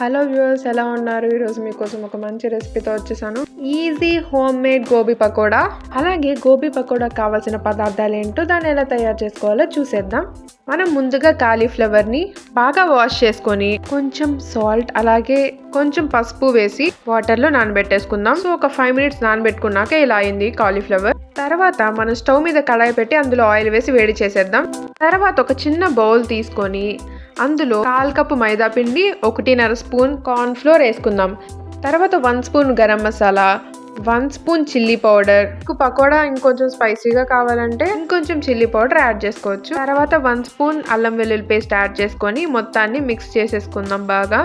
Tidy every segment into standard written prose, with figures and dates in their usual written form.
Hello viewers, ఎలా ఉన్నారు? ఈరోజు మీకోసం ఒక మంచి రెసిపీతో వచ్చేసాను. Easy home made gobi pakoda. అలాగే గోబీ పకోడా కావాల్సిన పదార్థాలు ఏంటో, దాన్ని ఎలా తయారు చేసుకోవాలో చూసేద్దాం. మనం ముందుగా కాలీఫ్లవర్ని బాగా వాష్ చేసుకొని కొంచెం సాల్ట్ అలాగే కొంచెం పసుపు వేసి వాటర్లో నానబెట్టేసుకుందాం. సో ఒక 5 minutes నానబెట్టుకున్నాక ఇలా అయింది కాలీఫ్లవర్. తర్వాత మనం స్టవ్ మీద కడాయి పెట్టి అందులో ఆయిల్ వేసి వేడి చేసేద్దాం. తర్వాత ఒక చిన్న బౌల్ తీసుకొని అందులో 1/4 కప్పు మైదా పిండి, 1.5 స్పూన్ కార్న్ ఫ్లోర్ వేసుకుందాం. తర్వాత 1 spoon garam masala, 1 spoon chilli powder. Pakoda ఇంకొంచెం స్పైసీగా కావాలంటే ఇంకొంచెం చిల్లీ పౌడర్ యాడ్ చేసుకోవచ్చు. తర్వాత 1 స్పూన్ అల్లం వెల్లుల్లి పేస్ట్ యాడ్ చేసుకొని మొత్తాన్ని మిక్స్ చేసేసుకుందాం బాగా.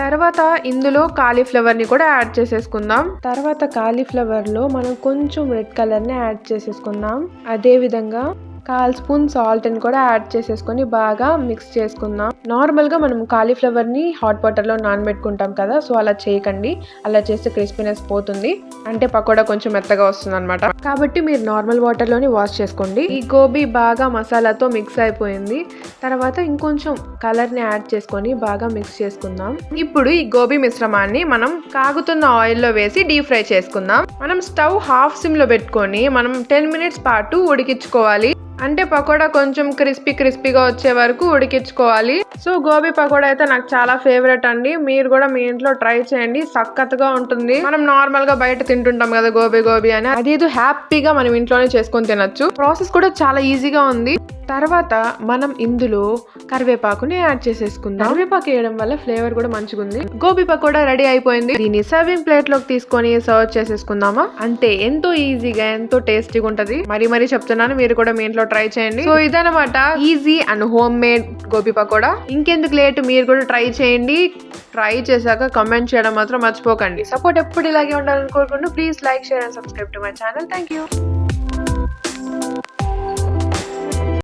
తర్వాత ఇందులో కాలీఫ్లవర్ని కూడా యాడ్ చేసేసుకుందాం. తర్వాత కాలీఫ్లవర్లో మనం కొంచెం రెడ్ కలర్ని యాడ్ చేసేసుకుందాం. అదే విధంగా 1/4 స్పూన్ సాల్ట్ని కూడా యాడ్ చేసేసుకొని బాగా మిక్స్ చేసుకుందాం. నార్మల్గా మనం కాలీఫ్లవర్ని హాట్ వాటర్లో నానబెట్టుకుంటాం కదా, సో అలా చేయకండి. అలా చేస్తే క్రిస్పీనెస్ పోతుంది, అంటే పకోడా కొంచెం మెత్తగా వస్తుంది అనమాట. కాబట్టి మీరు నార్మల్ వాటర్లోని వాష్ చేసుకోండి. ఈ గోబీ బాగా మసాలాతో మిక్స్ అయిపోయింది. తర్వాత ఇంకొంచెం కలర్ని యాడ్ చేసుకొని బాగా మిక్స్ చేసుకుందాం. ఇప్పుడు ఈ గోబీ మిశ్రమాన్ని మనం కాగుతున్న ఆయిల్లో వేసి డీప్ ఫ్రై చేసుకుందాం. మనం స్టవ్ హాఫ్ సిమ్లో పెట్టుకొని మనం 10 minutes పాటు ఉడికించుకోవాలి. అంటే పకోడా కొంచెం క్రిస్పీగా వచ్చే వరకు ఉడికించుకోవాలి. సో గోబీ పకోడా అయితే నాకు చాలా ఫేవరెట్ అండి. మీరు కూడా మీ ఇంట్లో ట్రై చేయండి, సక్కత్తుగా ఉంటుంది. మనం నార్మల్ గా బయట తింటుంటాం కదా గోబీ అని, అదేదో హ్యాపీగా మనం ఇంట్లోనే చేసుకొని తినొచ్చు. ప్రాసెస్ కూడా చాలా ఈజీగా ఉంది. తర్వాత మనం ఇందులో కరివేపాకుని యాడ్ చేసేసుకుందాం. కరివేపాకు వేయడం వల్ల ఫ్లేవర్ కూడా మంచిగా ఉంది. గోబీ పకోడా రెడీ అయిపోయింది. దీన్ని సర్వింగ్ ప్లేట్ లోకి తీసుకొని సర్వ్ చేసేసుకుందామా. అంతే, ఎంతో ఈజీగా ఎంతో టేస్టీగా ఉంటది. మరీ చెప్తున్నాను, మీరు కూడా మీ ఇంట్లో ట్రై చేయండి. సో ఇదనమాట easy and home made gobi pakoda. ఇంకెందుకు లేట్, మీరు కూడా ట్రై చేయండి. ట్రై చేశాక కమెంట్ చేయడం మాత్రం మర్చిపోకండి. సపోర్ట్ ఎప్పుడు ఇలాగే ఉండాలని కోరుకుంటూ please like, share and subscribe to my channel. Thank you.